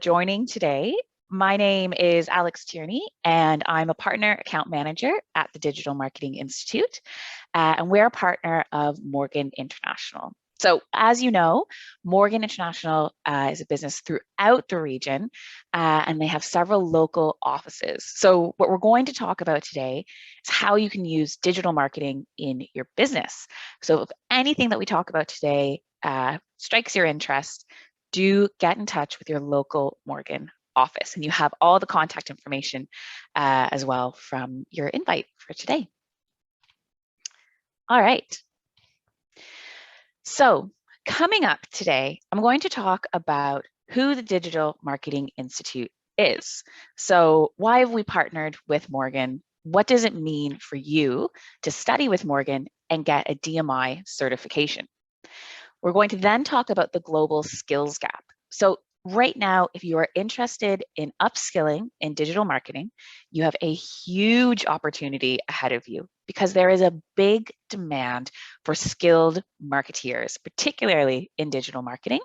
Joining today. My name is Alex Tierney, and I'm a partner account manager at the Digital Marketing Institute, and we're a partner of Morgan International. So as you know, Morgan International is a business throughout the region, and they have several local offices. So what we're going to talk about today is how you can use digital marketing in your business. So if anything that we talk about today strikes your interest, do get in touch with your local Morgan office, and you have all the contact information as well from your invite for today. All right. So coming up today, I'm going to talk about who the Digital Marketing Institute is. So why have we partnered with Morgan? What does it mean for you to study with Morgan and get a DMI certification? We're going to then talk about the global skills gap. So right now, if you are interested in upskilling in digital marketing, you have a huge opportunity ahead of you because there is a big demand for skilled marketeers, particularly in digital marketing,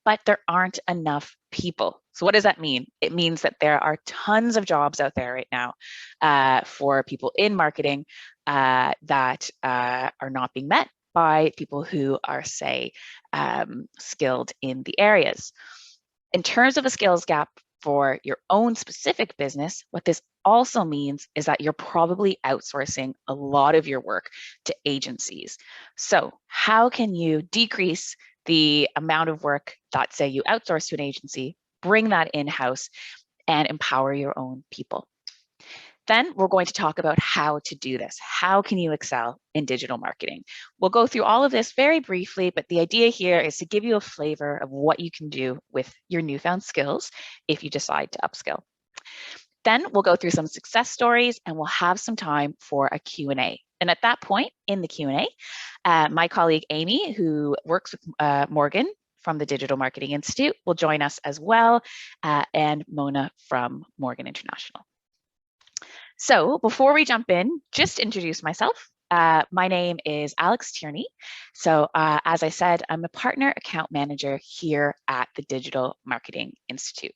but there aren't enough people. So what does that mean? It means that there are tons of jobs out there right now for people in marketing that are not being met by people who are, say, skilled in the areas. In terms of a skills gap for your own specific business, what this also means is that you're probably outsourcing a lot of your work to agencies. So how can you decrease the amount of work that, say, you outsource to an agency, bring that in-house, and empower your own people? Then we're going to talk about how to do this. How can you excel in digital marketing? We'll go through all of this very briefly, but the idea here is to give you a flavor of what you can do with your newfound skills if you decide to upskill. Then we'll go through some success stories and we'll have some time for a Q&A. And at that point in the Q&A, my colleague Amy, who works with Morgan from the Digital Marketing Institute, will join us as well, and Mona from Morgan International. So before we jump in, just introduce myself. My name is Alex Tierney. So as I said, I'm a partner account manager here at the Digital Marketing Institute.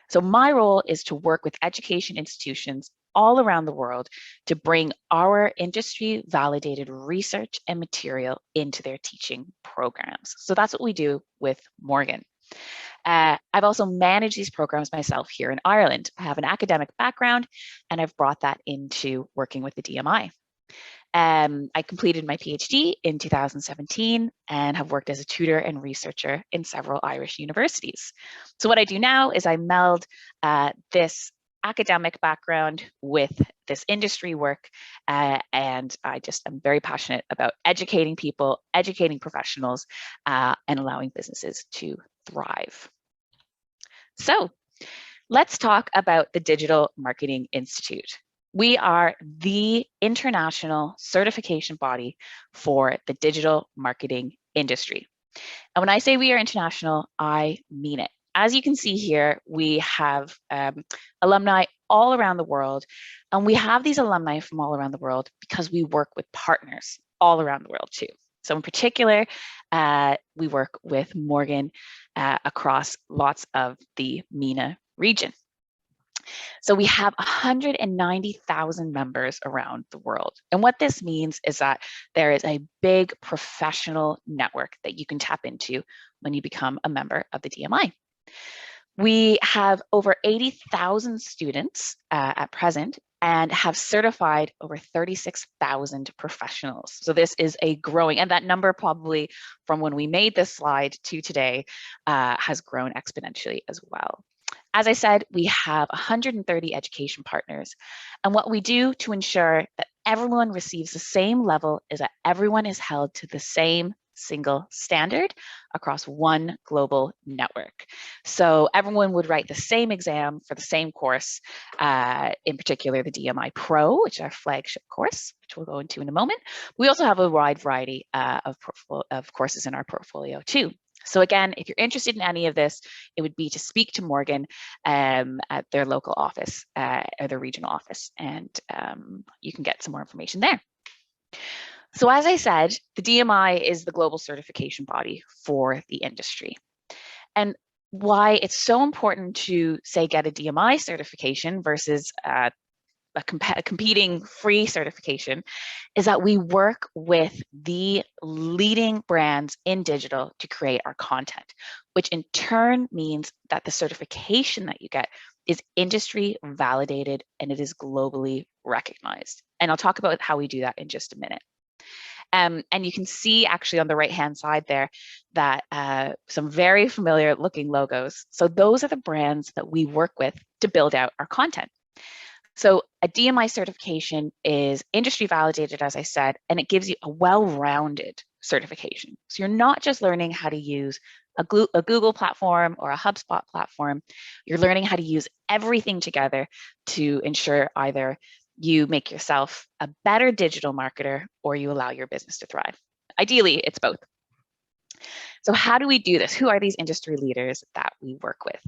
So my role is to work with education institutions all around the world to bring our industry validated research and material into their teaching programs. So that's what we do with Morgan. I've also managed these programs myself here in Ireland. I have an academic background and I've brought that into working with the DMI. I completed my PhD in 2017 and have worked as a tutor and researcher in several Irish universities. So what I do now is I meld this academic background with this industry work, and I'm very passionate about educating people, educating professionals, and allowing businesses to thrive. So let's talk about the Digital Marketing Institute. We are the international certification body for the digital marketing industry. And when I say we are international, I mean it. As you can see here, we have alumni all around the world, and we have these alumni from all around the world because we work with partners all around the world too. So in particular, we work with Morgan across lots of the MENA region. So we have 190,000 members around the world. And what this means is that there is a big professional network that you can tap into when you become a member of the DMI. We have over 80,000 students at present and have certified over 36,000 professionals. So this is a growing, and that number probably from when we made this slide to today has grown exponentially as well. As I said, we have 130 education partners. And what we do to ensure that everyone receives the same level is that everyone is held to the same single standard across one global network. So everyone would write the same exam for the same course, in particular the DMI Pro, which is our flagship course, which we'll go into in a moment. We also have a wide variety of courses in our portfolio too. So again, if you're interested in any of this, it would be to speak to Morgan at their local office or their regional office, and you can get some more information there. So as I said, the DMI is the global certification body for the industry. And why it's so important to, say, get a DMI certification versus a competing free certification is that we work with the leading brands in digital to create our content, which in turn means that the certification that you get is industry validated and it is globally recognized. And I'll talk about how we do that in just a minute. And you can see actually on the right-hand side there that some very familiar looking logos. So those are the brands that we work with to build out our content. So a DMI certification is industry validated, as I said, and it gives you a well-rounded certification. So you're not just learning how to use a Google platform or a HubSpot platform. You're learning how to use everything together to ensure either you make yourself a better digital marketer or you allow your business to thrive. Ideally, it's both. So how do we do this? Who are these industry leaders that we work with?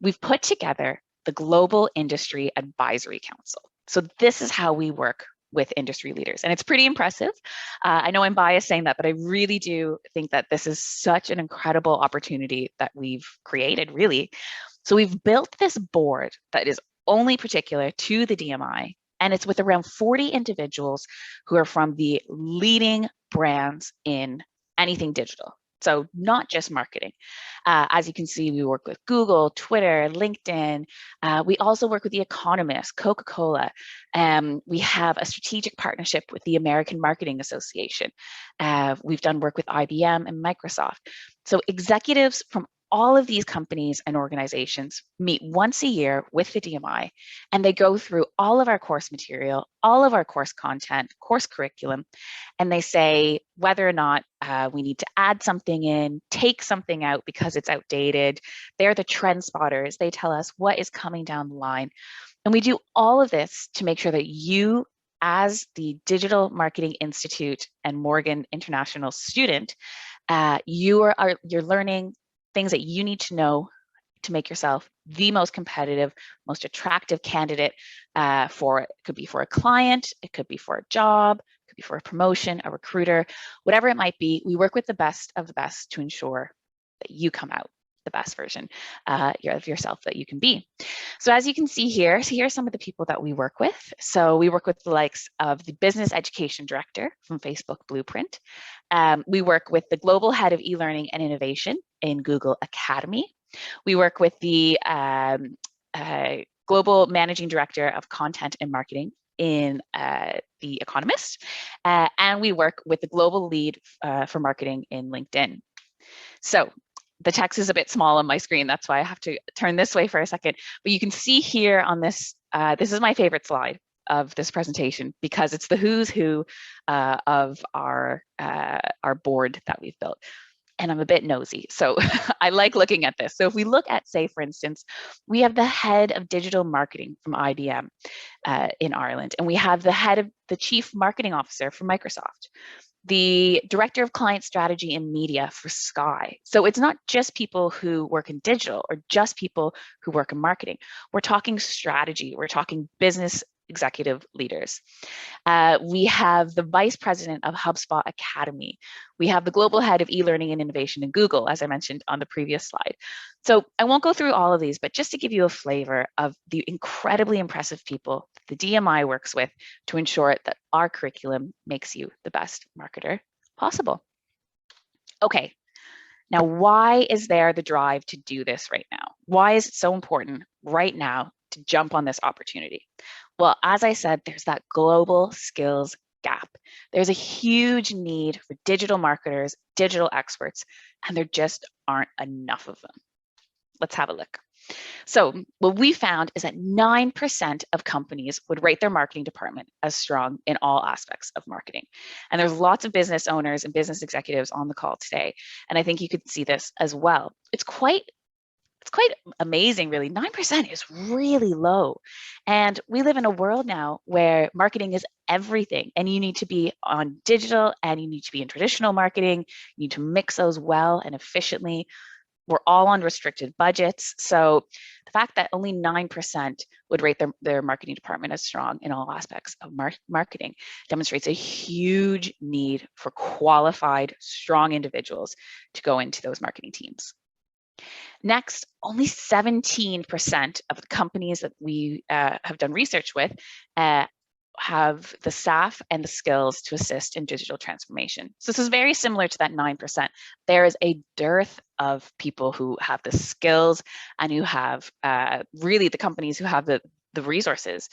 We've put together the Global Industry Advisory Council. So this is how we work with industry leaders. And it's pretty impressive. I know I'm biased saying that, but I really do think that this is such an incredible opportunity that we've created, really. So we've built this board that is only particular to the DMI, and it's with around 40 individuals who are from the leading brands in anything digital. So not just marketing. As you can see, we work with Google, Twitter, LinkedIn. We also work with The Economist, Coca-Cola. We have a strategic partnership with the American Marketing Association. We've done work with IBM and Microsoft. So executives from all of these companies and organizations meet once a year with the DMI, and they go through all of our course material, all of our course content, course curriculum, and they say whether or not we need to add something in, take something out because it's outdated. They're the trend spotters. They tell us what is coming down the line. And we do all of this to make sure that you, as the Digital Marketing Institute and Morgan International student, you're learning things that you need to know to make yourself the most competitive, most attractive candidate for, it could be for a client, it could be for a job, it could be for a promotion, a recruiter, whatever it might be. We work with the best of the best to ensure that you come out the best version of yourself that you can be. So as you can see here, so here are some of the people that we work with. So we work with the likes of the business education director from Facebook Blueprint. We work with the global head of e-learning and innovation in Google Academy. We work with the global managing director of content and marketing in The Economist. And we work with the global lead for marketing in LinkedIn. So the text is a bit small on my screen. That's why I have to turn this way for a second. But you can see here on this, this is my favorite slide of this presentation because it's the who's who of our board that we've built. And I'm a bit nosy, so I like looking at this. So if we look at, say, for instance, we have the head of digital marketing from IBM in Ireland, and we have the head of the chief marketing officer from Microsoft, the director of client strategy and media for Sky. So it's not just people who work in digital or just people who work in marketing. We're talking strategy, we're talking business executive leaders. We have the vice president of HubSpot Academy. We have the global head of e-learning and innovation in Google, as I mentioned on the previous slide. So I won't go through all of these, but just to give you a flavor of the incredibly impressive people the DMI works with to ensure that our curriculum makes you the best marketer possible. Okay, now why is there the drive to do this right now? Why is it so important right now to jump on this opportunity? Well, as I said, there's that global skills gap. There's a huge need for digital marketers, digital experts, and there just aren't enough of them. Let's have a look. So what we found is that 9% of companies would rate their marketing department as strong in all aspects of marketing. And there's lots of business owners and business executives on the call today. And I think you could see this as well. It's quite amazing, really. 9% is really low. And we live in a world now where marketing is everything. And you need to be on digital and you need to be in traditional marketing. You need to mix those well and efficiently. We're all on restricted budgets. So the fact that only 9% would rate their marketing department as strong in all aspects of marketing demonstrates a huge need for qualified, strong individuals to go into those marketing teams. Next, only 17% of the companies that we have done research with have the staff and the skills to assist in digital transformation. So this is very similar to that 9%. There is a dearth of people who have the skills and who have really the companies who have the resources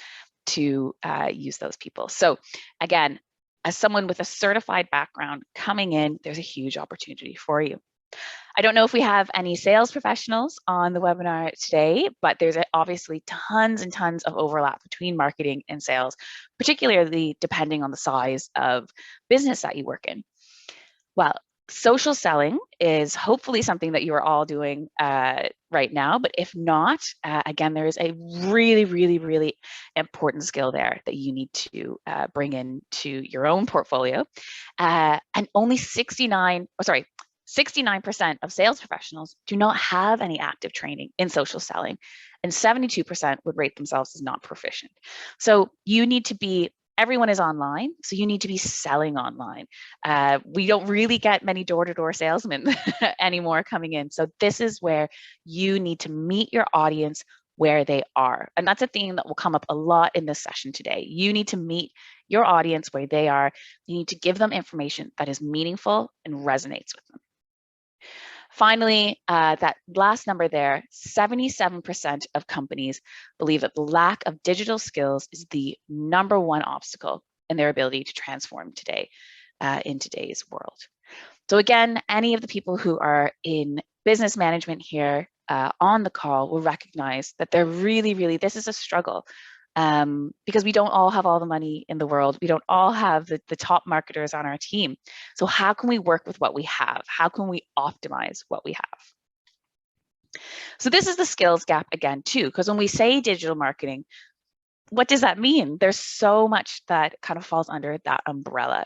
to use those people. So again, as someone with a certified background coming in, there's a huge opportunity for you. I don't know if we have any sales professionals on the webinar today, but there's obviously tons and tons of overlap between marketing and sales, particularly depending on the size of business that you work in. Well, social selling is hopefully something that you are all doing right now, but if not, again, there is a really, really, really important skill there that you need to bring into your own portfolio. And only 69% of sales professionals do not have any active training in social selling, and 72% would rate themselves as not proficient. So you need to be, everyone is online, so you need to be selling online. We don't really get many door-to-door salesmen anymore coming in. So this is where you need to meet your audience where they are. And that's a theme that will come up a lot in this session today. You need to meet your audience where they are. You need to give them information that is meaningful and resonates with them. Finally, that last number there, 77% of companies believe that the lack of digital skills is the #1 obstacle in their ability to transform today in today's world. So again, any of the people who are in business management here on the call will recognize that they're really, this is a struggle. Because we don't all have all the money in the world. We don't all have the top marketers on our team. So how can we work with what we have? How can we optimize what we have? So this is the skills gap again, too, because when we say digital marketing, what does that mean? There's so much that kind of falls under that umbrella.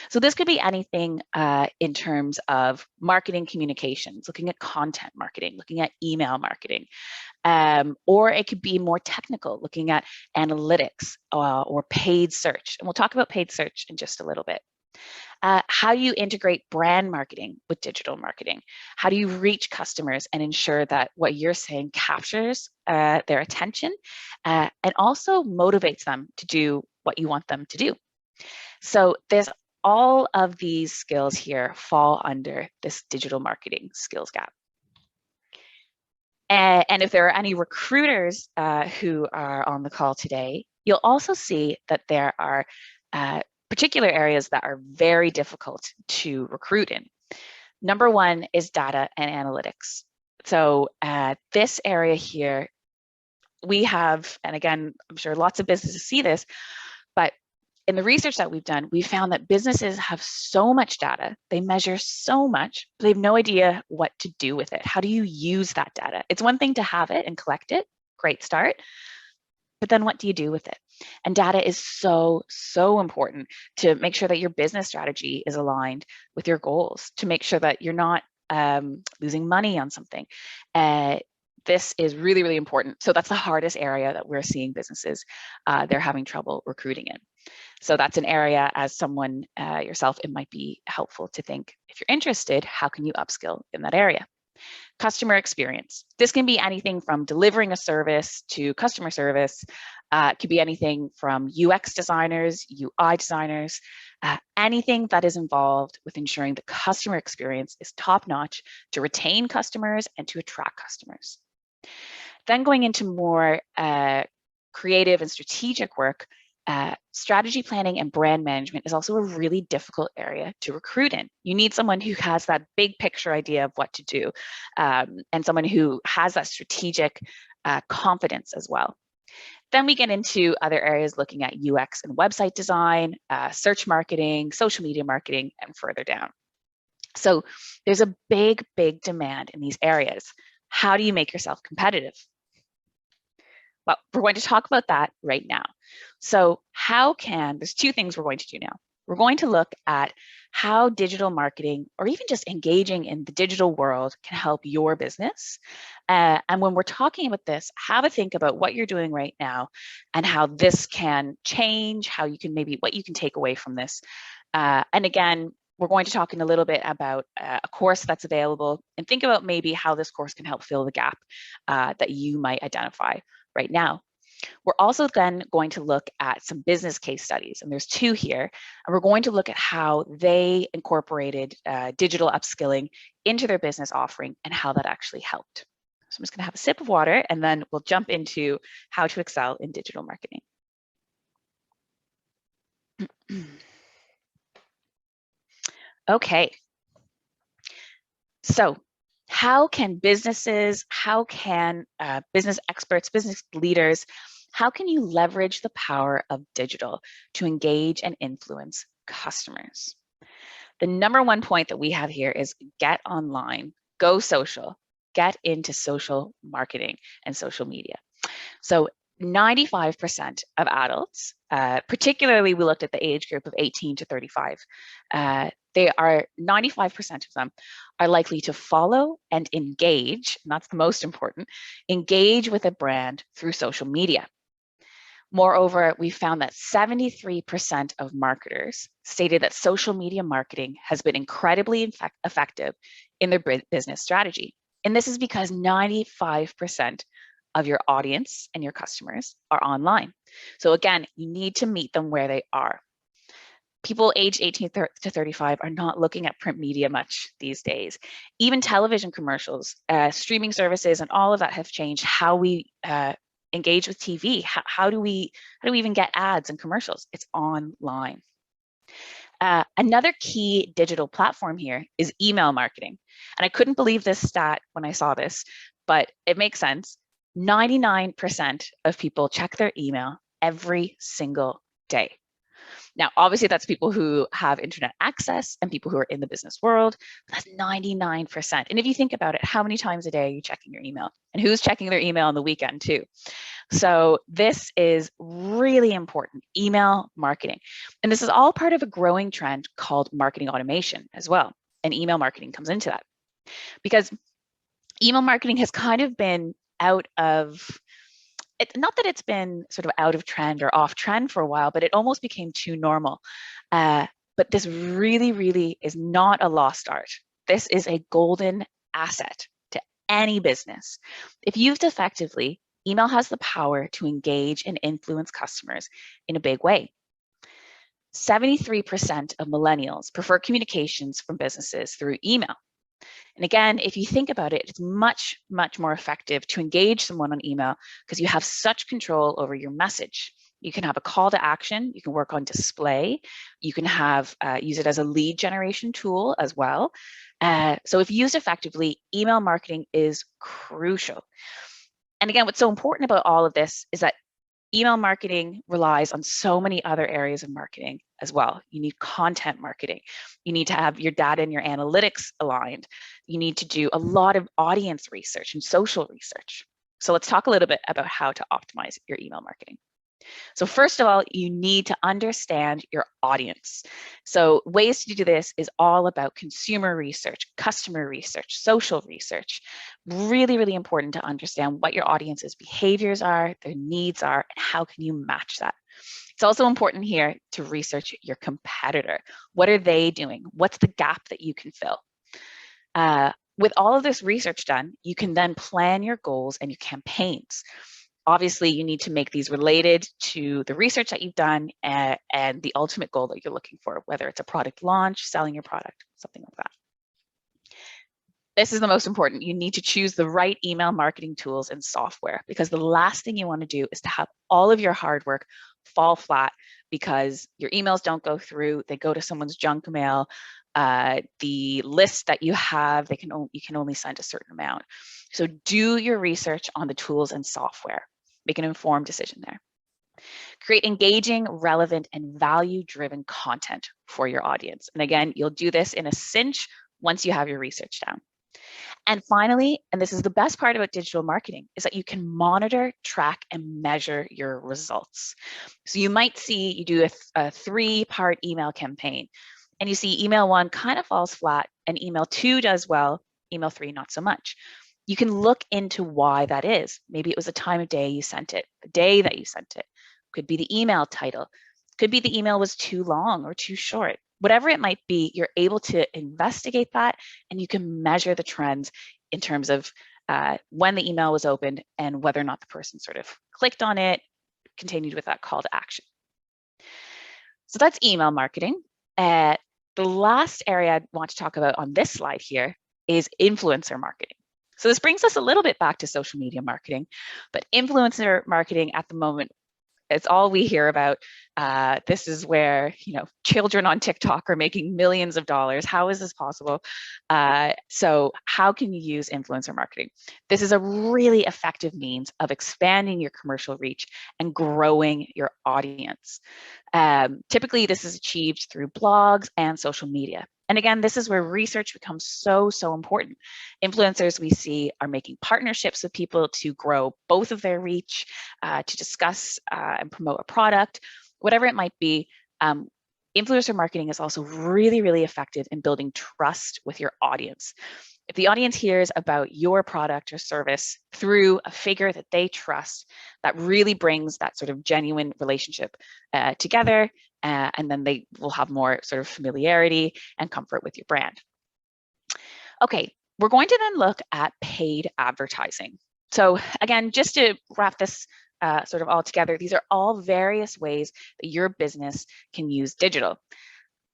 So this could be anything in terms of marketing communications, looking at content marketing, looking at email marketing, or it could be more technical, looking at analytics or paid search. And we'll talk about paid search in just a little bit. How do you integrate brand marketing with digital marketing? How do you reach customers and ensure that what you're saying captures their attention and also motivates them to do what you want them to do? So there's all of these skills here fall under this digital marketing skills gap. And if there are any recruiters who are on the call today, you'll also see that there are particular areas that are very difficult to recruit in. #1 is data and analytics. So this area here, we have, and again, I'm sure lots of businesses see this, but in the research that we've done, we found that businesses have so much data, they measure so much, but they have no idea what to do with it. How do you use that data? It's one thing to have it and collect it, great start, but then what do you do with it? And data is so, so important to make sure that your business strategy is aligned with your goals, to make sure that you're not losing money on something. This is really, really important. So that's the hardest area that we're seeing businesses, they're having trouble recruiting in. So that's an area, as someone yourself, it might be helpful to think, if you're interested, how can you upskill in that area? Customer experience. This can be anything from delivering a service to customer service. It could be anything from UX designers, UI designers, anything that is involved with ensuring the customer experience is top-notch to retain customers and to attract customers. Then going into more creative and strategic work, strategy planning and brand management is also a really difficult area to recruit in. You need someone who has that big picture idea of what to do, and someone who has that strategic confidence as well. Then we get into other areas looking at UX and website design, search marketing, social media marketing, and further down. So there's a big, big demand in these areas. How do you make yourself competitive? Well, we're going to talk about that right now. So there's two things we're going to do now. We're going to look at how digital marketing, or even just engaging in the digital world, can help your business. And when we're talking about this, have a think about what you're doing right now and how this can change, how you can what you can take away from this. And again, we're going to talk in a little bit about a course that's available, and think about maybe how this course can help fill the gap that you might identify right now. We're also then going to look at some business case studies, and there's 2 here, and we're going to look at how they incorporated digital upskilling into their business offering and how that actually helped. So I'm just going to have a sip of water, and then we'll jump into how to excel in digital marketing. Okay. So how can businesses, how can business experts, business leaders, how can you leverage the power of digital to engage and influence customers? The number 1 point that we have here is get online, go social, get into social marketing and social media. So 95% of adults, particularly we looked at the age group of 18 to 35, they are 95% of them are likely to follow and engage, and that's the most important, engage with a brand through social media. Moreover, we found that 73% of marketers stated that social media marketing has been incredibly effective in their business strategy. And this is because 95% of your audience and your customers are online. So again, you need to meet them where they are. People aged 18 to 35 are not looking at print media much these days. Even television commercials, streaming services, and all of that have changed how we engage with TV. How do we even get ads and commercials? It's online. Another key digital platform here is email marketing. And I couldn't believe this stat when I saw this, but it makes sense. 99% of people check their email every single day. Now, obviously, that's people who have internet access and people who are in the business world. That's 99%. And if you think about it, how many times a day are you checking your email? And who's checking their email on the weekend too? So this is really important, email marketing. And this is all part of a growing trend called marketing automation as well. And email marketing comes into that because email marketing has kind of been out of, not that it's been sort of out of trend or off trend for a while, but it almost became too normal. But this really, really is not a lost art. This is a golden asset to any business. If used effectively, email has the power to engage and influence customers in a big way. 73% of millennials prefer communications from businesses through email. And again, if you think about it, it's much, much more effective to engage someone on email because you have such control over your message. You can have a call to action. You can work on display. You can have use it as a lead generation tool as well. So if used effectively, email marketing is crucial. And again, what's so important about all of this is that email marketing relies on so many other areas of marketing as well. You need content marketing. You need to have your data and your analytics aligned. You need to do a lot of audience research and social research. So let's talk a little bit about how to optimize your email marketing. So first of all, you need to understand your audience. So ways to do this is all about consumer research, customer research, social research. Really, really important to understand what your audience's behaviors are, their needs are, and how can you match that. It's also important here to research your competitor. What are they doing? What's the gap that you can fill? With all of this research done, you can then plan your goals and your campaigns. Obviously, you need to make these related to the research that you've done and the ultimate goal that you're looking for, whether it's a product launch, selling your product, something like that. This is the most important. You need to choose the right email marketing tools and software because the last thing you want to do is to have all of your hard work fall flat because your emails don't go through, they go to someone's junk mail. The list that you have, you can only send a certain amount. So do your research on the tools and software. Make an informed decision there. Create engaging, relevant, and value-driven content for your audience. And again, you'll do this in a cinch once you have your research down. And finally, and this is the best part about digital marketing, is that you can monitor, track, and measure your results. So you might see you do a 3-part email campaign, and you see email 1 kind of falls flat, and email 2 does well, email 3 not so much. You can look into why that is. Maybe it was the time of day you sent it, the day that you sent it. Could be the email title. Could be the email was too long or too short. whatever it might be, you're able to investigate that and you can measure the trends in terms of when the email was opened and whether or not the person sort of clicked on it, continued with that call to action. So that's email marketing. The last area I want to talk about on this slide here is influencer marketing. So this brings us a little bit back to social media marketing, but influencer marketing at the moment, it's all we hear about. This is where, children on TikTok are making millions of dollars. How is this possible? So how can you use influencer marketing? This is a really effective means of expanding your commercial reach and growing your audience. Typically, this is achieved through blogs and social media. And again, this is where research becomes so important. Influencers we see are making partnerships with people to grow both of their reach, to discuss and promote a product, whatever it might be. Influencer marketing is also really effective in building trust with your audience. If the audience hears about your product or service through a figure that they trust, that really brings that sort of genuine relationship together, and then they will have more sort of familiarity and comfort with your brand. Okay, we're going to then look at paid advertising. So again, just to wrap this sort of all together, these are all various ways that your business can use digital.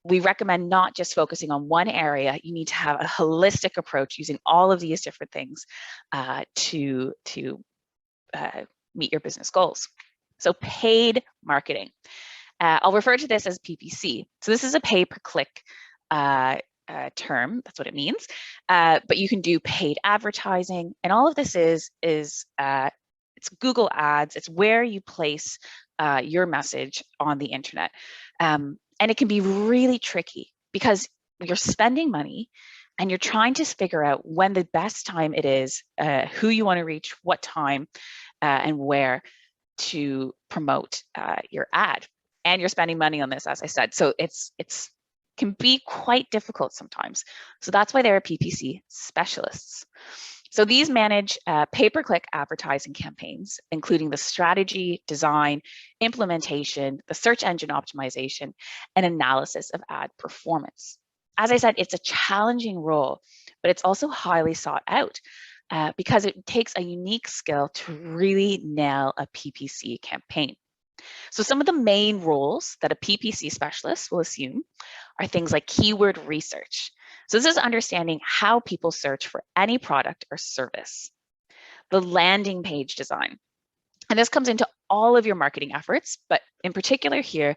We recommend not just focusing on one area. You need to have a holistic approach using all of these different things to meet your business goals. So paid marketing. I'll refer to this as PPC. So this is a pay-per-click term. That's what it means. But you can do paid advertising, and all of this is it's Google Ads. It's where you place your message on the internet. And it can be really tricky because you're spending money and you're trying to figure out when the best time it is, who you want to reach, what time, and where to promote your ad. And you're spending money on this, as I said. So it's can be quite difficult sometimes. So that's why there are PPC specialists. So these manage pay-per-click advertising campaigns, including the strategy, design, implementation, the search engine optimization, and analysis of ad performance. As I said, it's a challenging role, but it's also highly sought out because it takes a unique skill to really nail a PPC campaign. So some of the main roles that a PPC specialist will assume are things like keyword research. So this is understanding how people search for any product or service. The landing page design. And this comes into all of your marketing efforts, but in particular here,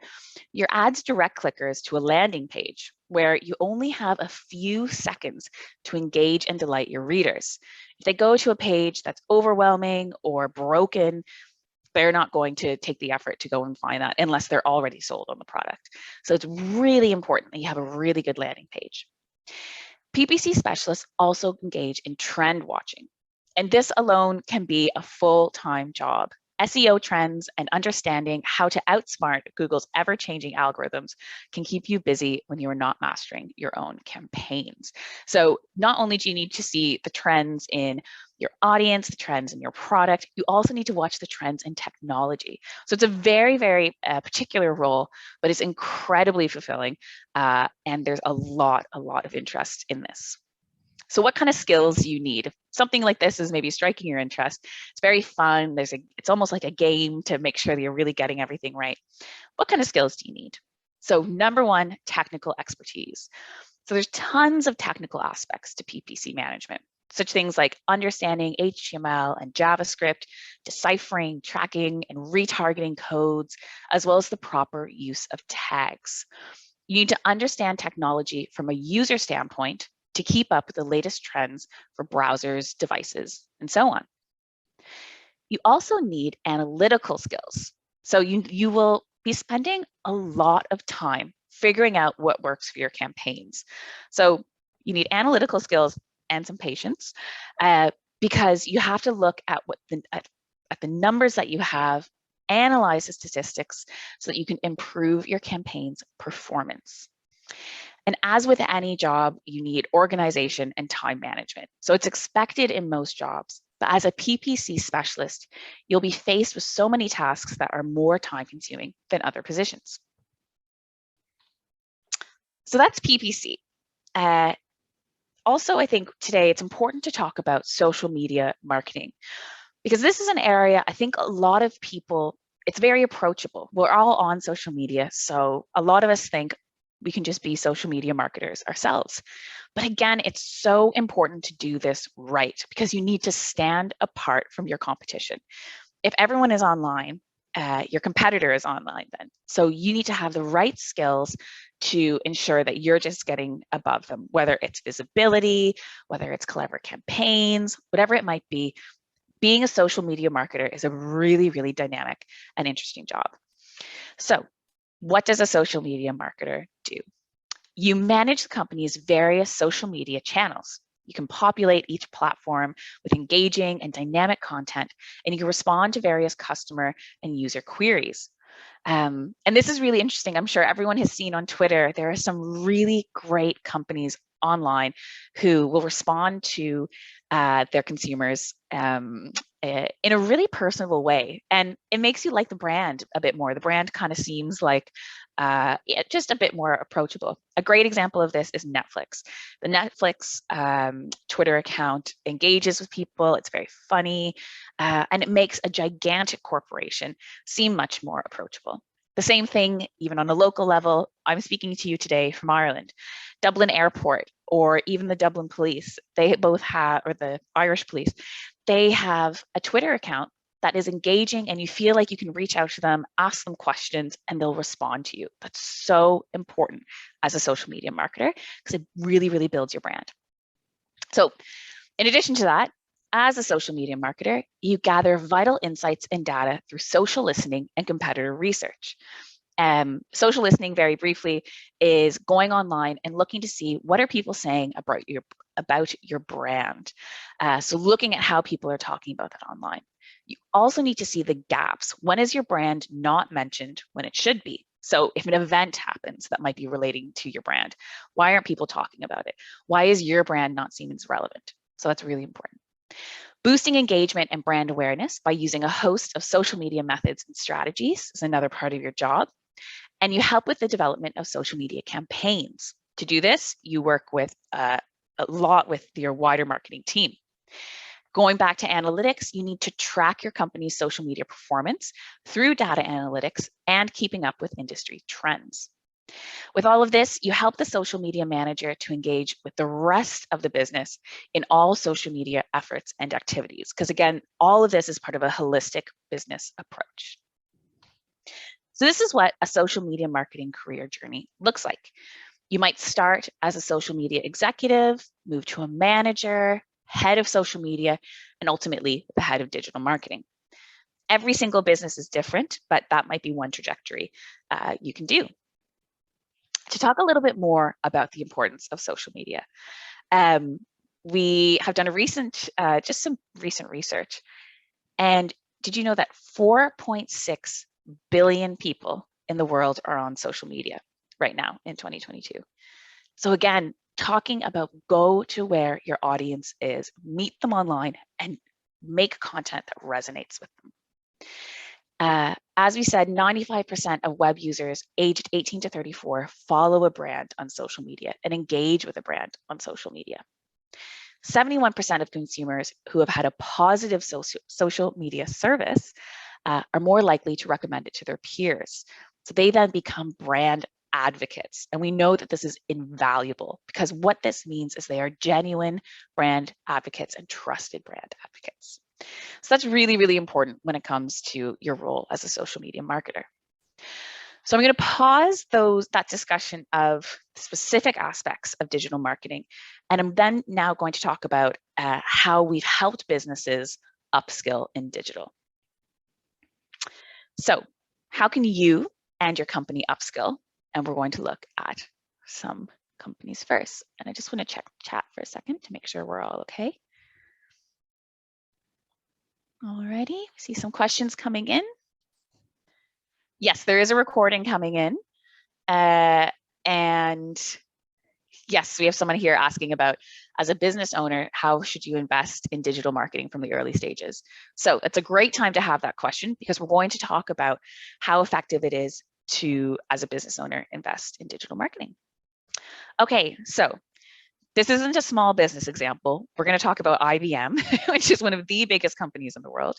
your ads direct clickers to a landing page where you only have a few seconds to engage and delight your readers. If they go to a page that's overwhelming or broken, they're not going to take the effort to go and find that unless they're already sold on the product. So it's really important that you have a really good landing page. PPC specialists also engage in trend watching, and this alone can be a full-time job. SEO trends and understanding how to outsmart Google's ever-changing algorithms can keep you busy when you are not mastering your own campaigns. So not only do you need to see the trends in your audience, the trends in your product, you also need to watch the trends in technology. So it's a very particular role, but it's incredibly fulfilling, and there's a lot of interest in this. So what kind of skills do you need? If something like this is maybe striking your interest, it's very fun. It's almost like a game to make sure that you're really getting everything right. What kind of skills do you need? So number one, technical expertise. So there's tons of technical aspects to PPC management, such things like understanding HTML and JavaScript, deciphering, tracking, and retargeting codes, as well as the proper use of tags. You need to understand technology from a user standpoint to keep up with the latest trends for browsers, devices, and so on. You also need analytical skills. So you will be spending a lot of time figuring out what works for your campaigns. So you need analytical skills and some patience because you have to look at at the numbers that you have, analyze the statistics so that you can improve your campaign's performance. And as with any job, you need organization and time management. So it's expected in most jobs, but as a PPC specialist, you'll be faced with so many tasks that are more time consuming than other positions. So that's PPC. Also, I think today it's important to talk about social media marketing because this is an area I think a lot of people, it's very approachable. We're all on social media, so a lot of us think we can just be social media marketers ourselves. But again, it's so important to do this right because you need to stand apart from your competition. If everyone is online, your competitor is online then. So you need to have the right skills to ensure that you're just getting above them, whether it's visibility, whether it's clever campaigns, whatever it might be. Being a social media marketer is a really, really dynamic and interesting job. So what does a social media marketer do? You manage the company's various social media channels. You can populate each platform with engaging and dynamic content, and you can respond to various customer and user queries. And this is really interesting. I'm sure everyone has seen on Twitter, there are some really great companies online who will respond to their consumers in a really personable way. And it makes you like the brand a bit more. The brand kind of seems like just a bit more approachable. A great example of this is Netflix. The Netflix Twitter account engages with people. It's very funny, and it makes a gigantic corporation seem much more approachable. The same thing, even on a local level, I'm speaking to you today from Ireland. Dublin Airport or even the Dublin Police, they both have, or the Irish Police, they have a Twitter account that is engaging and you feel like you can reach out to them, ask them questions, and they'll respond to you. That's so important as a social media marketer because it really, really builds your brand. So in addition to that, as a social media marketer, you gather vital insights and data through social listening and competitor research. Social listening, very briefly, is going online and looking to see what are people saying about your brand. So looking at how people are talking about that online. You also need to see the gaps. When is your brand not mentioned when it should be? So if an event happens that might be relating to your brand, why aren't people talking about it? Why is your brand not seen as relevant? So that's really important. Boosting engagement and brand awareness by using a host of social media methods and strategies is another part of your job. And you help with the development of social media campaigns. To do this, you work with a lot with your wider marketing team. Going back to analytics, you need to track your company's social media performance through data analytics and keeping up with industry trends. With all of this, you help the social media manager to engage with the rest of the business in all social media efforts and activities. Because again, all of this is part of a holistic business approach. So this is what a social media marketing career journey looks like. You might start as a social media executive, move to a manager, head of social media, and ultimately the head of digital marketing. Every single business is different, but that might be one trajectory you can do. To talk a little bit more about the importance of social media, we have done just some recent research. And did you know that 4.6 billion people in the world are on social media right now in 2022? So again, talking about go to where your audience is, meet them online, and make content that resonates with them. As we said, 95% of web users aged 18 to 34 follow a brand on social media and engage with a brand on social media. 71% of consumers who have had a positive social media service are more likely to recommend it to their peers. So they then become brand advocates. And we know that this is invaluable because what this means is they are genuine brand advocates and trusted brand advocates. So that's really, really important when it comes to your role as a social media marketer. So I'm going to pause that discussion of specific aspects of digital marketing, and I'm then now going to talk about how we've helped businesses upskill in digital. So how can you and your company upskill? And we're going to look at some companies first. And I just want to check chat for a second to make sure we're all okay. Alrighty, we see some questions coming in. Yes, there is a recording coming in. And yes, we have someone here asking about, as a business owner, how should you invest in digital marketing from the early stages? So it's a great time to have that question because we're going to talk about how effective it is to, as a business owner, invest in digital marketing. Okay, so this isn't a small business example. We're going to talk about IBM, which is one of the biggest companies in the world.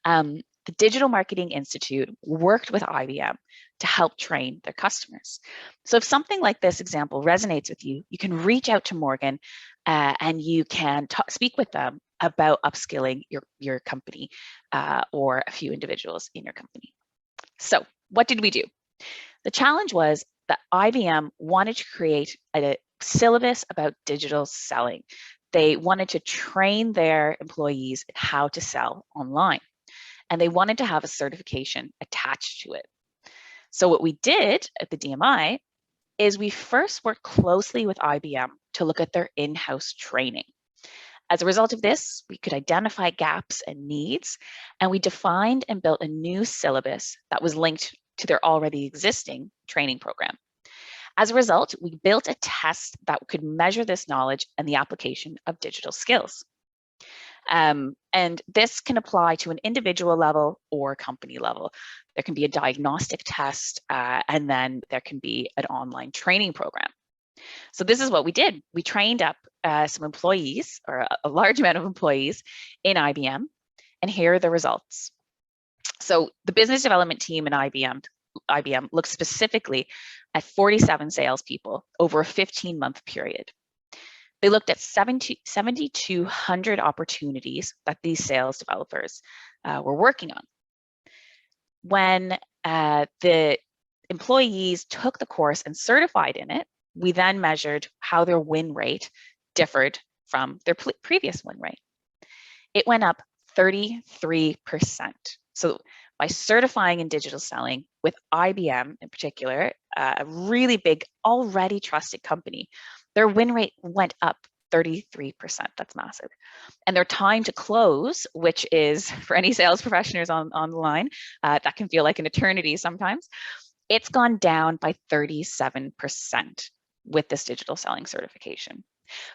The Digital Marketing Institute worked with IBM to help train their customers. So if something like this example resonates with you, you can reach out to Morgan and you can speak with them about upskilling your company or a few individuals in your company. So what did we do? The challenge was that IBM wanted to create a syllabus about digital selling. They wanted to train their employees in how to sell online, and they wanted to have a certification attached to it. So what we did at the DMI is we first worked closely with IBM to look at their in-house training. As a result of this, we could identify gaps and needs, and we defined and built a new syllabus that was linked to their already existing training program. As a result, we built a test that could measure this knowledge and the application of digital skills. And this can apply to an individual level or company level. There can be a diagnostic test, and then there can be an online training program. So this is what we did. We trained up some employees, or a large amount of employees in IBM, and here are the results. So the business development team in IBM looked specifically at 47 salespeople over a 15-month period. They looked at 7,200 opportunities that these sales developers were working on. When the employees took the course and certified in it, we then measured how their win rate differed from their previous win rate. It went up 33%. So by certifying in digital selling with IBM in particular, a really big, already trusted company, their win rate went up 33%. That's massive. And their time to close, which is for any sales professionals on the line, that can feel like an eternity sometimes, it's gone down by 37% with this digital selling certification.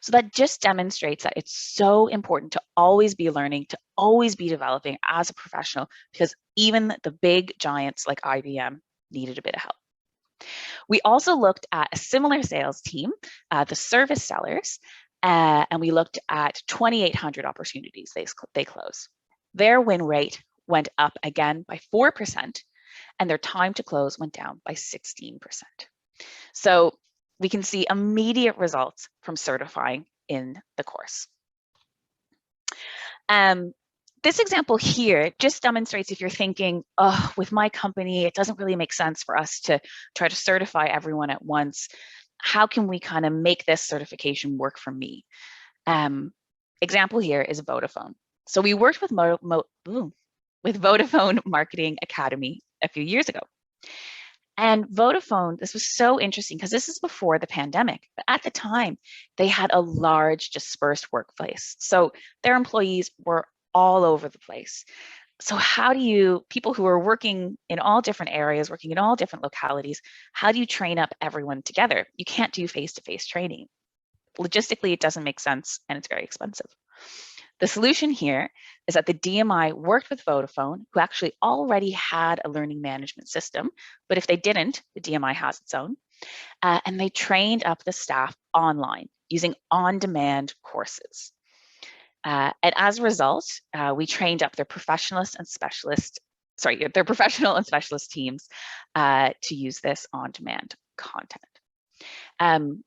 So that just demonstrates that it's so important to always be learning, to always be developing as a professional, because even the big giants like IBM needed a bit of help. We also looked at a similar sales team, the service sellers, and we looked at 2,800 opportunities they close. Their win rate went up again by 4%, and their time to close went down by 16%. So we can see immediate results from certifying in the course. This example here just demonstrates, if you're thinking, oh, with my company, it doesn't really make sense for us to try to certify everyone at once. How can we kind of make this certification work for me? Example here is Vodafone. So we worked with Vodafone Marketing Academy a few years ago. And Vodafone, this was so interesting because this is before the pandemic, but at the time they had a large dispersed workplace. So their employees were all over the place. So how do you, people who are working in all different areas, working in all different localities, how do you train up everyone together? You can't do face-to-face training. Logistically, it doesn't make sense and it's very expensive. The solution here is that the DMI worked with Vodafone, who actually already had a learning management system, but if they didn't, the DMI has its own, and they trained up the staff online using on-demand courses. And as a result, we trained up their professional and specialist teams to use this on-demand content. And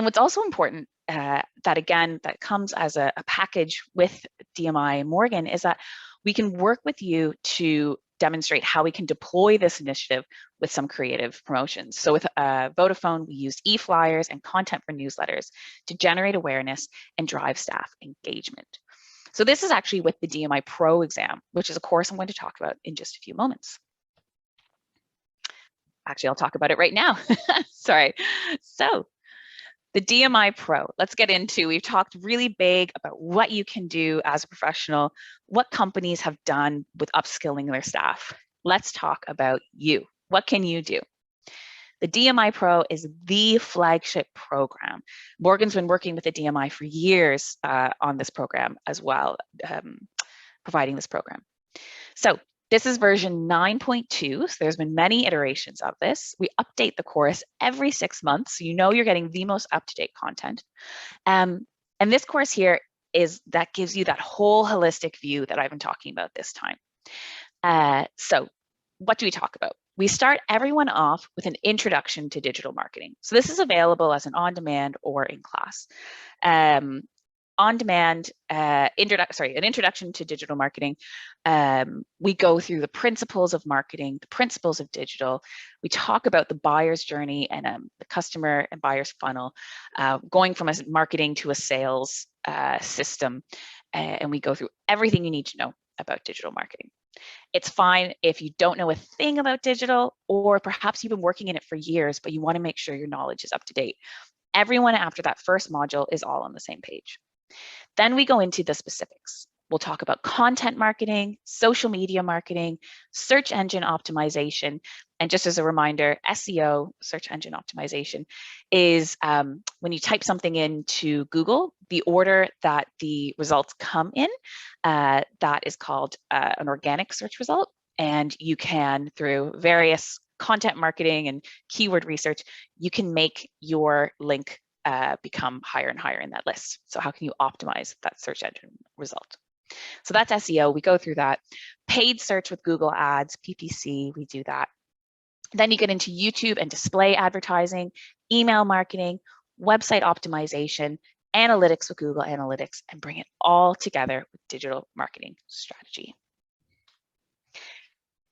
what's also important that comes as a package with DMI and Morgan is that we can work with you to demonstrate how we can deploy this initiative with some creative promotions. So with Vodafone, we used e-flyers and content for newsletters to generate awareness and drive staff engagement. So this is actually with the DMI Pro exam, which is a course I'm going to talk about in just a few moments. Actually, I'll talk about it right now. Sorry. So the DMI Pro, let's get into, we've talked really big about what you can do as a professional, what companies have done with upskilling their staff. Let's talk about you. What can you do? The DMI Pro is the flagship program. Morgan's been working with the DMI for years on this program as well, providing this program. So This is version 9.2, so there's been many iterations of this. We update the course every 6 months, so you know you're getting the most up-to-date content. And this course here that gives you that whole holistic view that I've been talking about this time. So what do we talk about? We start everyone off with an introduction to digital marketing. So this is available as an on-demand or in class. On-demand, an introduction to digital marketing. We go through the principles of marketing, the principles of digital. We talk about the buyer's journey and the customer and buyer's funnel, going from a marketing to a sales system. And we go through everything you need to know about digital marketing. It's fine if you don't know a thing about digital, or perhaps you've been working in it for years, but you want to make sure your knowledge is up to date. Everyone after that first module is all on the same page. Then we go into the specifics. We'll talk about content marketing, social media marketing, search engine optimization. And just as a reminder, SEO, search engine optimization, is when you type something into Google, the order that the results come in, that is called an organic search result. And you can, through various content marketing and keyword research, you can make your link become higher and higher in that list. So how can you optimize that search engine result? So that's SEO. We go through that. Paid search with Google Ads, PPC, we do that. Then you get into YouTube and display advertising, email marketing, website optimization, analytics with Google Analytics, and bring it all together with digital marketing strategy.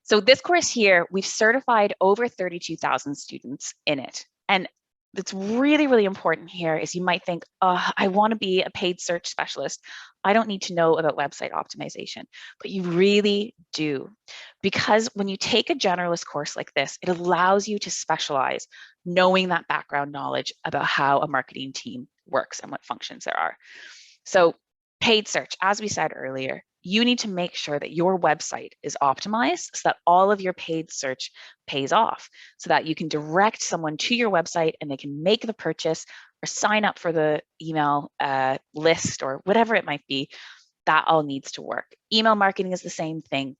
So this course here, we've certified over 32,000 students in it. And that's really, really important here is you might think, oh, I want to be a paid search specialist. I don't need to know about website optimization, but you really do. Because when you take a generalist course like this, it allows you to specialize, knowing that background knowledge about how a marketing team works and what functions there are. So paid search, as we said earlier, you need to make sure that your website is optimized so that all of your paid search pays off, so that you can direct someone to your website and they can make the purchase or sign up for the email list or whatever it might be. That all needs to work. Email marketing is the same thing.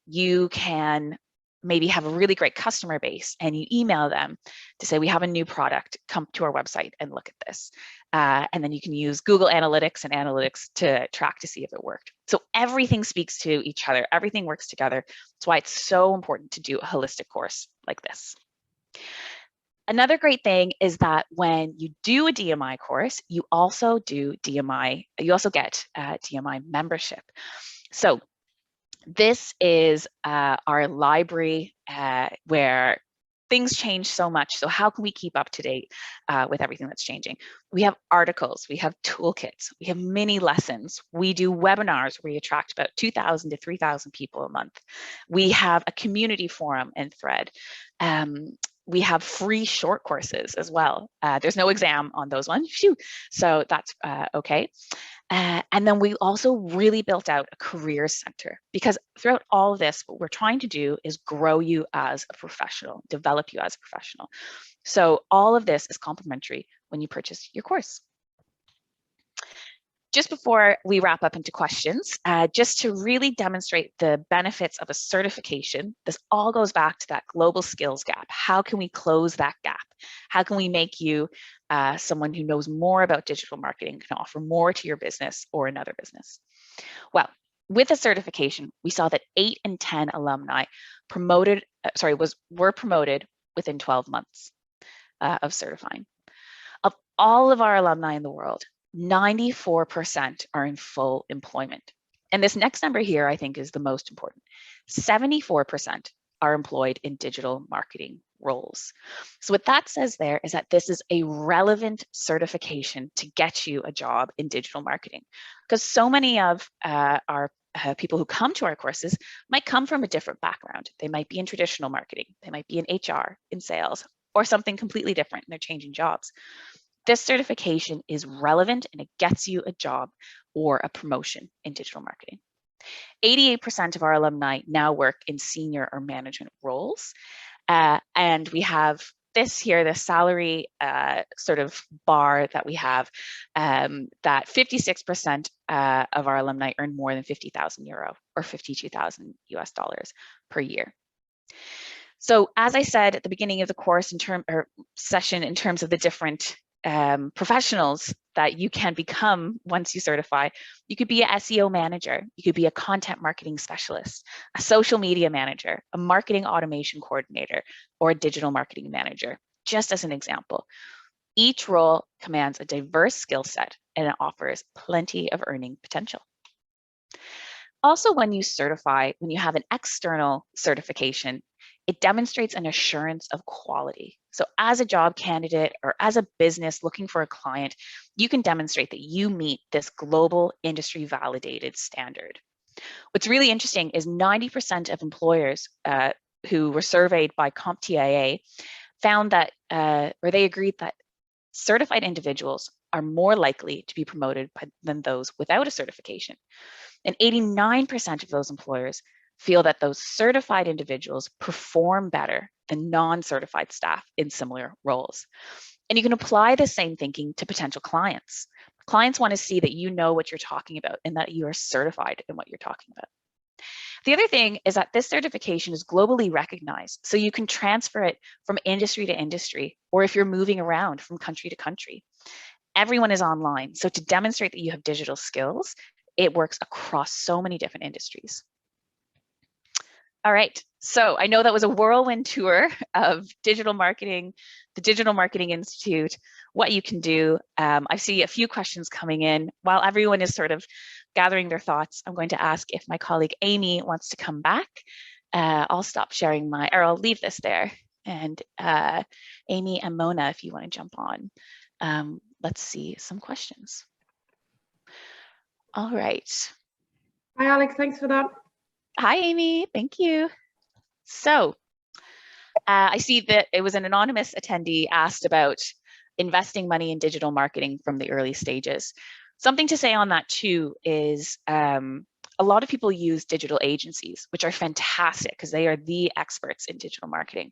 You can maybe have a really great customer base and you email them to say, we have a new product, come to our website and look at this. And then you can use Google Analytics and analytics to track to see if it worked. So everything speaks to each other. Everything works together. That's why it's so important to do a holistic course like this. Another great thing is that when you do a DMI course, you also do DMI, you also get DMI membership. So this is our library where things change so much. So how can we keep up to date with everything that's changing? We have articles, we have toolkits, we have mini lessons. We do webinars where we attract about 2,000 to 3,000 people a month. We have a community forum and thread. We have free short courses as well. There's no exam on those ones, so that's okay. And then we also really built out a careers center, because throughout all of this, what we're trying to do is grow you as a professional, develop you as a professional. So all of this is complimentary when you purchase your course. Just before we wrap up into questions, just to really demonstrate the benefits of a certification, this all goes back to that global skills gap. How can we close that gap? How can we make you someone who knows more about digital marketing, can offer more to your business or another business? Well, with a certification, we saw that 8 in 10 alumni were promoted within 12 months of certifying. Of all of our alumni in the world, 94% are in full employment. And this next number here, I think, is the most important. 74% are employed in digital marketing roles. So what that says there is that this is a relevant certification to get you a job in digital marketing, because so many of our people who come to our courses might come from a different background. They might be in traditional marketing, they might be in HR, in sales, or something completely different, and they're changing jobs. This certification is relevant and it gets you a job or a promotion in digital marketing. 88% of our alumni now work in senior or management roles. And we have this here, the salary sort of bar that we have, that 56% of our alumni earn more than €50,000 or 52,000 US dollars per year. So as I said at the beginning of the course session, in terms of the different professionals that you can become once you certify, you could be an SEO manager, you could be a content marketing specialist, a social media manager, a marketing automation coordinator, or a digital marketing manager, just as an example. Each role commands a diverse skill set and it offers plenty of earning potential. Also, when you certify, when you have an external certification, it demonstrates an assurance of quality. So as a job candidate or as a business looking for a client, you can demonstrate that you meet this global industry validated standard. What's really interesting is 90% of employers who were surveyed by CompTIA found that, or they agreed that certified individuals are more likely to be promoted than those without a certification. And 89% of those employers feel that those certified individuals perform better than non-certified staff in similar roles. And you can apply the same thinking to potential clients. Clients want to see that you know what you're talking about and that you are certified in what you're talking about. The other thing is that this certification is globally recognized, so you can transfer it from industry to industry, or if you're moving around from country to country. Everyone is online, so to demonstrate that you have digital skills, it works across so many different industries. All right, so I know that was a whirlwind tour of digital marketing, the Digital Marketing Institute, what you can do. I see a few questions coming in. While everyone is sort of gathering their thoughts, I'm going to ask if my colleague Amy wants to come back. I'll stop sharing or I'll leave this there. And Amy and Mona, if you want to jump on. Let's see some questions. All right. Hi, Alex. Thanks for that. Hi, Amy. Thank you. So I see that it was an anonymous attendee asked about investing money in digital marketing from the early stages. Something to say on that too is a lot of people use digital agencies, which are fantastic because they are the experts in digital marketing.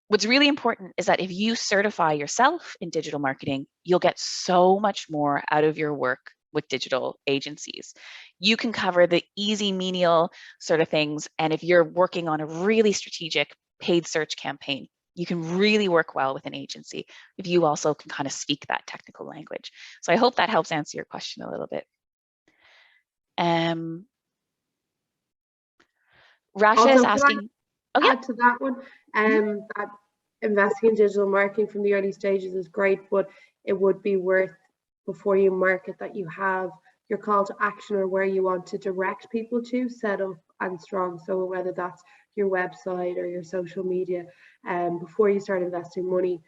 What's really important is that if you certify yourself in digital marketing, you'll get so much more out of your work with digital agencies. You can cover the easy menial sort of things. And if you're working on a really strategic paid search campaign, you can really work well with an agency if you also can kind of speak that technical language. So I hope that helps answer your question a little bit. Rasha is asking. Add to that one, that investing in digital marketing from the early stages is great, but it would be worth, before you market, that you have your call to action or where you want to direct people to set up and strong. So whether that's your website or your social media, before you start investing money,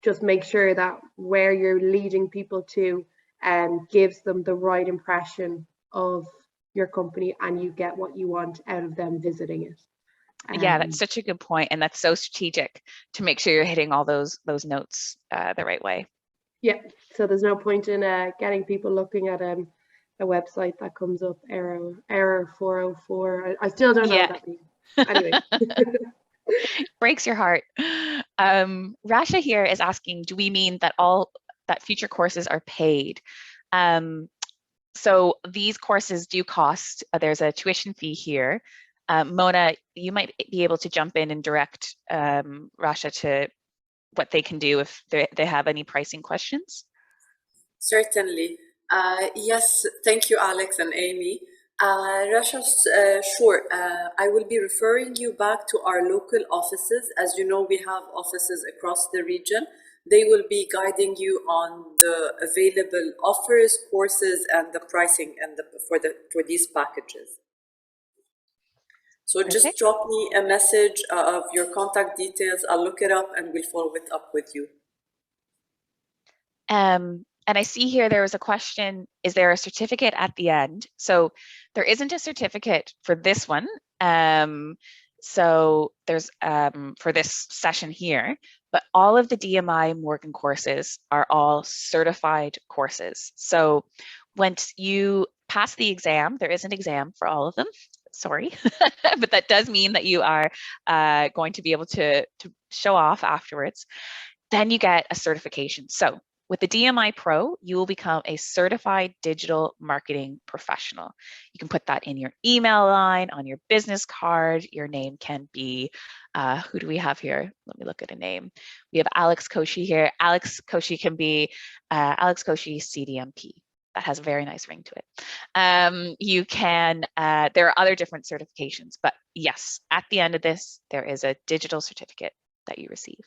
just make sure that where you're leading people to gives them the right impression of your company and you get what you want out of them visiting it. Yeah, that's such a good point, and that's so strategic to make sure you're hitting all those notes the right way. Yeah, so there's no point in getting people looking at a website that comes up error 404. I still don't know what that means. Anyway. Breaks your heart. Rasha here is asking, do we mean that that future courses are paid? So these courses do cost. There's a tuition fee here. Mona, you might be able to jump in and direct Rasha to what they can do if they have any pricing questions. Certainly. Yes, thank you, Alex and Amy. Rasha, sure. I will be referring you back to our local offices. As you know, we have offices across the region. They will be guiding you on the available offers, courses, and the pricing and for these packages. So just drop me a message of your contact details. I'll look it up and we'll follow it up with you. And I see here there was a question, is there a certificate at the end? So there isn't a certificate for this one. So there's for this session here, but all of the DMI Morgan courses are all certified courses. So once you pass the exam, there is an exam for all of them. Sorry, but that does mean that you are going to be able to show off afterwards. Then you get a certification. So With the DMI Pro, you will become a certified digital marketing professional. You can put that in your email line, on your business card. Your name can be, who do we have here? Let me look at a name. We have Alex Koshy here. Alex Koshy can be Alex Koshy CDMP. That has a very nice ring to it. You can, there are other different certifications, but yes, at the end of this, there is a digital certificate that you receive.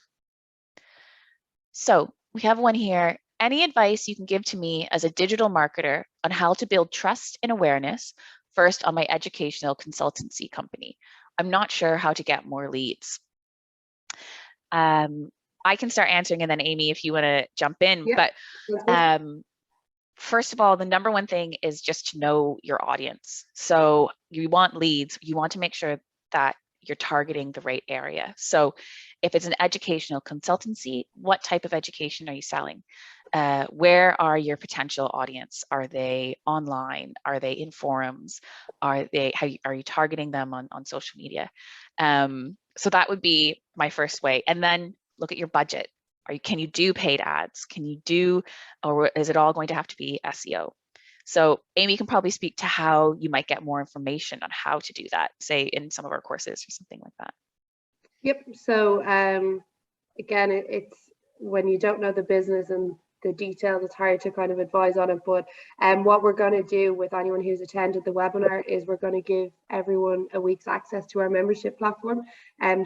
So we have one here. Any advice you can give to me as a digital marketer on how to build trust and awareness first on my educational consultancy company? I'm not sure how to get more leads. I can start answering, and then Amy, if you want to jump in. Yeah, but first of all, the number one thing is just to know your audience. So you want leads, you want to make sure that you're targeting the right area. So if it's an educational consultancy, what type of education are you selling? Where are your potential audience? Are they online? Are they in forums? Are you targeting them on social media? So that would be my first way. And then look at your budget. Can you do paid ads? Can you do, or is it all going to have to be SEO? So Amy can probably speak to how you might get more information on how to do that, say in some of our courses or something like that. Yep. So again, it's when you don't know the business and the details, it's hard to kind of advise on it. But what we're going to do with anyone who's attended the webinar is we're going to give everyone a week's access to our membership platform.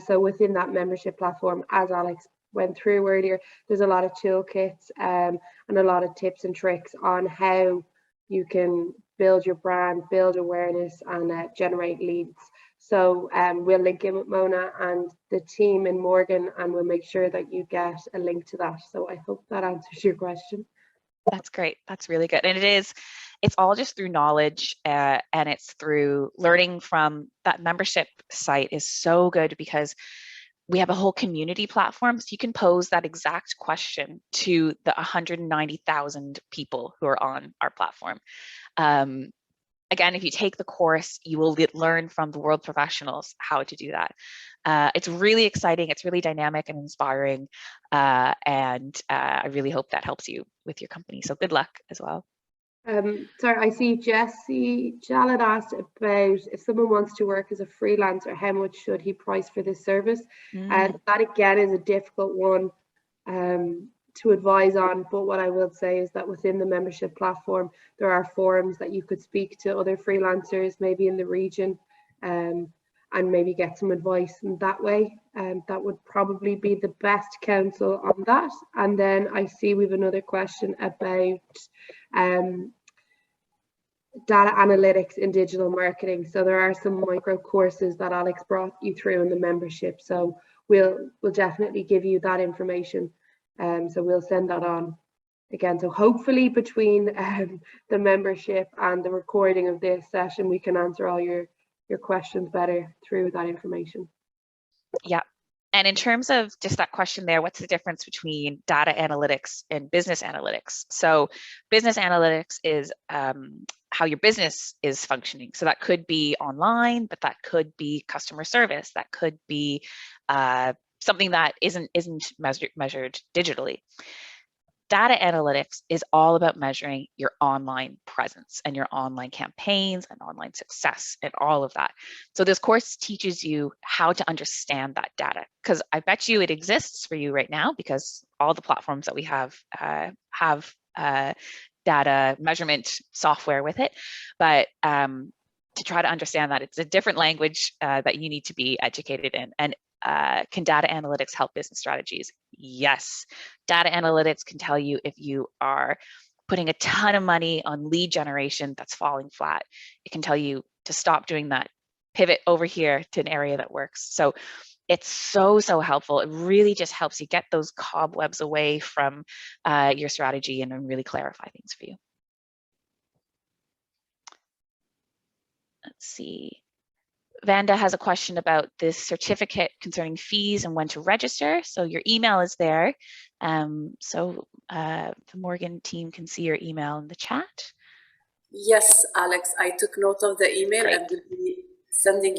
So within that membership platform, as Alex went through earlier, there's a lot of toolkits and a lot of tips and tricks on how you can build your brand, build awareness, and generate leads. So we'll link in with Mona and the team in Morgan, and we'll make sure that you get a link to that. So I hope that answers your question. That's great. That's really good. And it's all just through knowledge, and it's through learning from that membership site is so good because we have a whole community platform. So you can pose that exact question to the 190,000 people who are on our platform. Again, if you take the course, you will learn from the world professionals how to do that. It's really exciting. It's really dynamic and inspiring. And I really hope that helps you with your company. So good luck as well. Sorry, I see Jesse Jalad asked about if someone wants to work as a freelancer, how much should he price for this service? That again is a difficult one to advise on, but what I will say is that within the membership platform, there are forums that you could speak to other freelancers, maybe in the region, and maybe get some advice in that way. That would probably be the best counsel on that. And then I see we have another question about data analytics in digital marketing. So there are some micro courses that Alex brought you through in the membership. So we'll definitely give you that information. So we'll send that on again. So hopefully between the membership and the recording of this session, we can answer all your questions better through that information. Yeah. And in terms of just that question there, what's the difference between data analytics and business analytics? So business analytics is how your business is functioning. So that could be online, but that could be customer service. That could be something that isn't measured digitally. Data analytics is all about measuring your online presence and your online campaigns and online success and all of that. So this course teaches you how to understand that data, because I bet you it exists for you right now because all the platforms that we have data measurement software with it. But to try to understand that, it's a different language that you need to be educated in. And can data analytics help business strategies? Yes. Data analytics can tell you if you are putting a ton of money on lead generation that's falling flat. It can tell you to stop doing that, pivot over here to an area that works. So it's so helpful. It really just helps you get those cobwebs away from your strategy and really clarify things for you. Let's see. Vanda has a question about this certificate concerning fees and when to register. So your email is there. So the Morgan team can see your email in the chat. Yes, Alex, I took note of the email. Great. And will be sending